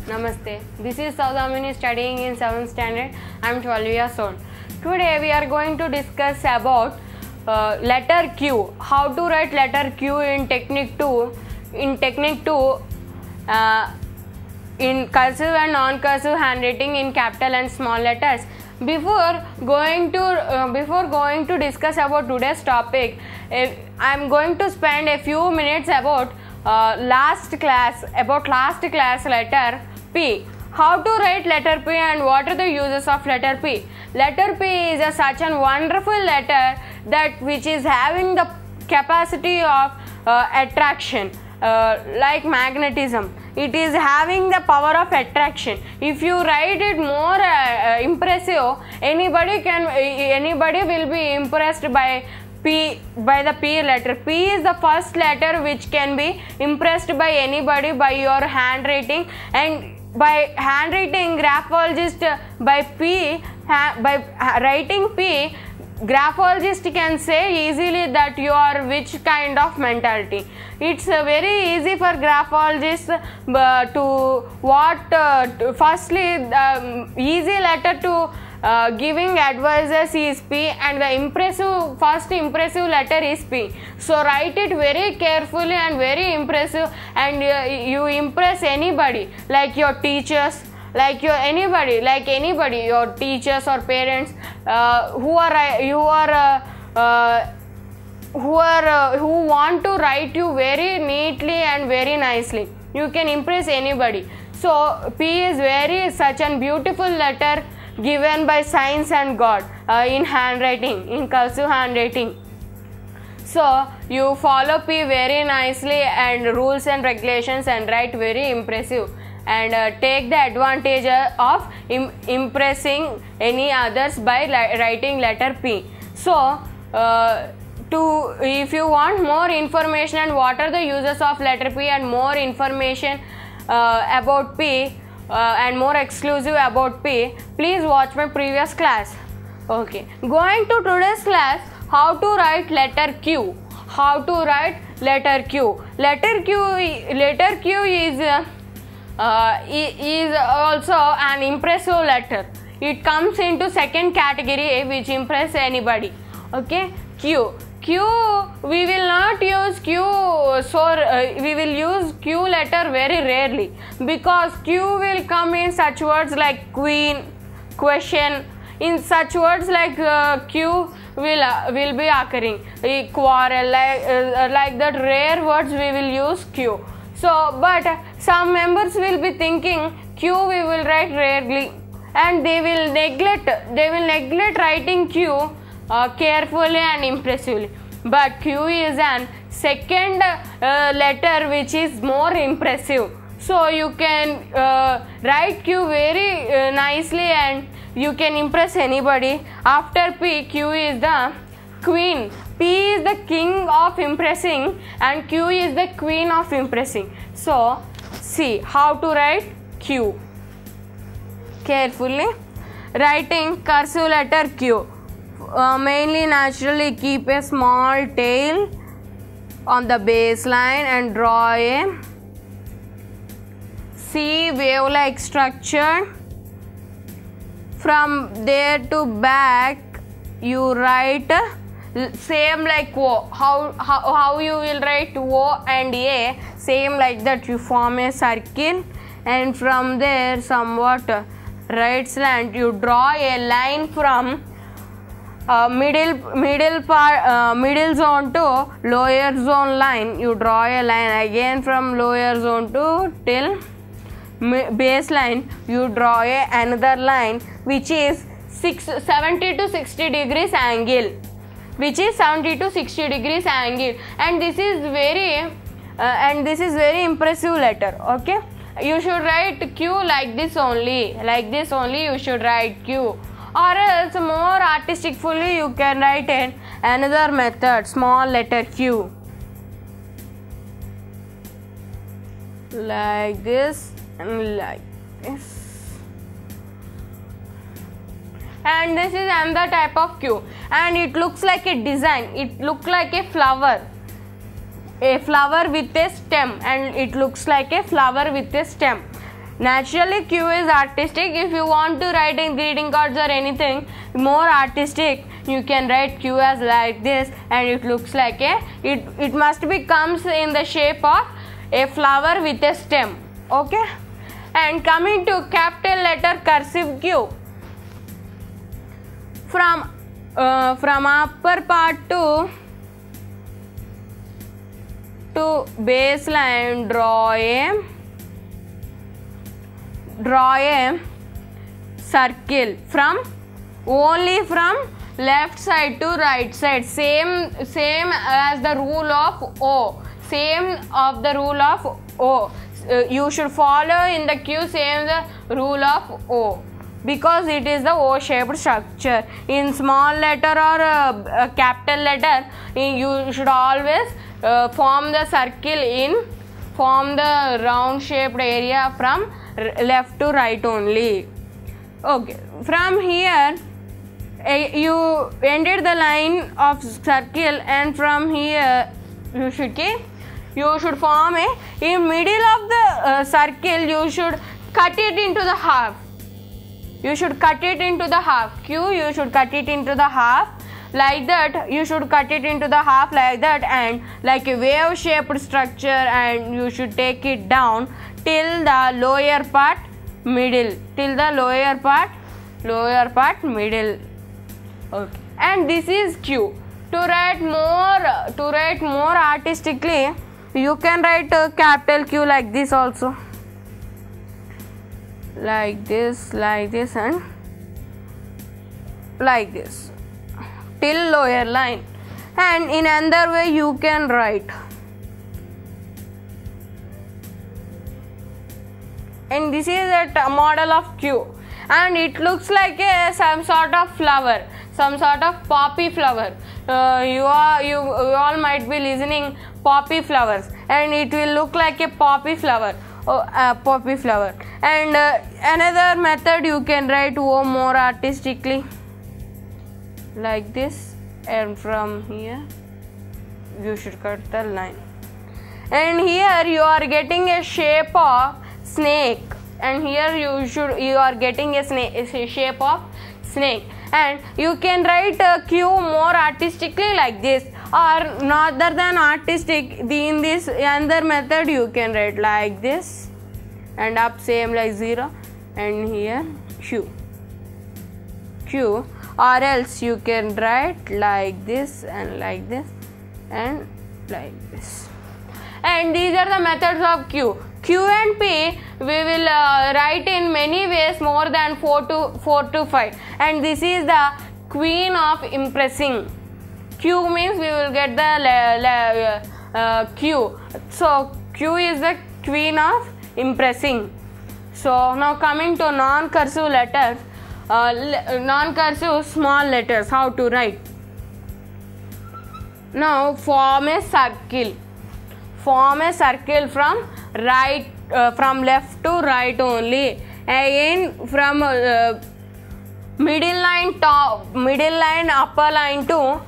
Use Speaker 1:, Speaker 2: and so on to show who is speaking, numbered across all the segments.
Speaker 1: Namaste. This is Saudamini studying in 7th standard. I am 12 years old. Today we are going to discuss about letter Q. How to write letter Q in Technique 2. In Technique 2, in cursive and non-cursive handwriting in capital and small letters. Before going to discuss about today's topic, I am going to spend a few minutes about last class letter P. How to write letter P and what are the uses of letter P. Letter P is such a wonderful letter that which is having the capacity of attraction, like magnetism. It is having the power of attraction. If you write it more impressive, anybody will be impressed by the P letter. P is the first letter which can be impressed by anybody by your handwriting, and by handwriting graphologist by writing P, graphologist can say easily that you are which kind of mentality. It's very easy for graphologist firstly easy letter to giving advices is P, and the first impressive letter is P. So write it very carefully and very impressive, and you impress anybody, like your teachers, your teachers or parents who want to write you very neatly and very nicely. You can impress anybody. So P is such a beautiful letter given by science and God in handwriting, in cursive handwriting. So you follow P very nicely and rules and regulations and write very impressive, and take the advantage of impressing any others by writing letter P. So if you want more information and what are the uses of letter P and more information about P and more exclusive about P, please watch my previous class. Okay, going to today's class, how to write letter Q. How to write letter Q. Letter Q is also an impressive letter. It comes into second category which impress anybody. Okay, Q. We will not use Q, we will use Q letter very rarely, because Q will come in such words like queen, question. In such words like Q will be occurring, quarrel, like that rare words we will use Q. So, but some members will be thinking Q we will write rarely, and they will neglect writing Q carefully and impressively. But Q is an second letter which is more impressive. So you can write Q very nicely and you can impress anybody. After P, Q is the queen. P is the king of impressing and Q is the queen of impressing. So see how to write Q carefully. Writing cursive letter Q. Mainly naturally keep a small tail on the baseline and draw a C wave-like structure. From there to back you write same like O. How you will write O and A, same like that. You form a circle, and from there somewhat right slant you draw a line from middle zone to lower zone line. You draw a line again from lower zone to till baseline. You draw another line which is 70 to 60 degrees angle, and this is very impressive letter. Okay, you should write Q like this only. You should write Q. Or else more artistically you can write in another method, small letter Q, like this and like this. And this is another type of Q, and it looks like a design. It looks like a flower with a stem, and it looks like a flower with a stem. Naturally, Q is artistic. If you want to write in greeting cards or anything more artistic, you can write Q as like this, and it looks like it must be comes in the shape of a flower with a stem. Okay, and coming to capital letter cursive Q, from upper part to baseline, draw a circle only from left side to right side, same as the rule of O, you should follow in the Q same the rule of O, because it is the O shaped structure. In small letter or capital letter, you should always form the circle form the round shaped area from left to right only. Okay, from here you ended the line of circle, and from here you should form in middle of the circle. You should cut it into the half. Q, you should cut it into the half like that. You should cut it into the half like that, and like a wave shaped structure, and you should take it down till the lower part middle, okay, and this is Q. To write more artistically, you can write a capital Q like this also, like this and like this till lower line. And in another way you can write, and this is a model of Q, and it looks like some sort of flower, some sort of poppy flower. You all might be listening poppy flowers, and it will look like a poppy flower. And another method, you can write O more artistically like this, and from here you should cut the line, and here you are getting a shape of snake, and here you are getting a shape of snake, and you can write Q more artistically like this, or rather than artistic, in this another method you can write like this, and up same like 0, and here Q, or else you can write like this and like this and like this. And these are the methods of Q. Q and P we will write in many ways, more than 4 to 5, and this is the queen of impressing. Q means we will get the Q, so Q is the queen of impressing. So now coming to non-cursive letters, non-cursive small letters, how to write. Now form a circle from left to right only. Again from middle line upper line to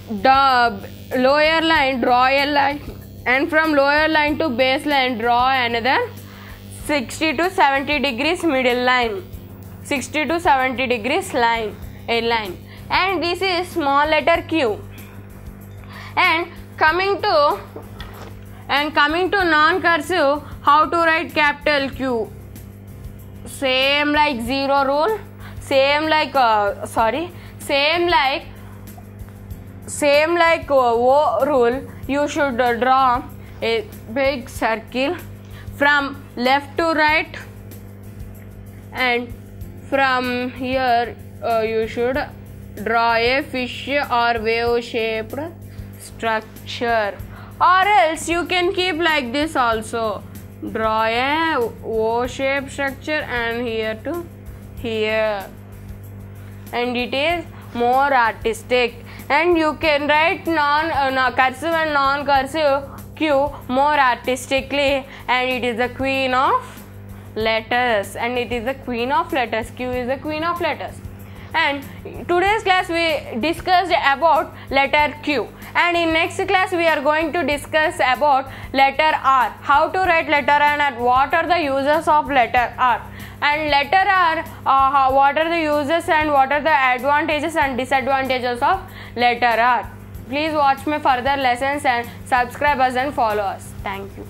Speaker 1: the lower line, draw a line, and from lower line to base line draw another 60 to 70 degrees middle line, 60 to 70 degrees line, a line, and this is small letter Q. And coming to non-cursive, how to write capital Q. Same like zero rule, same like O rule. You should draw a big circle from left to right, and from here you should draw a fish or wave shaped structure, or else you can keep like this also, draw a O shaped structure and here to here, and it is more artistic. And you can write cursive and non-cursive Q more artistically, and it is the queen of letters, Q is the queen of letters. And today's class we discussed about letter Q, and in next class we are going to discuss about letter R, how to write letter R and what are the uses of letter R, and letter R, what are the uses and what are the advantages and disadvantages of letter R. Please watch my further lessons and subscribe us and follow us. Thank you.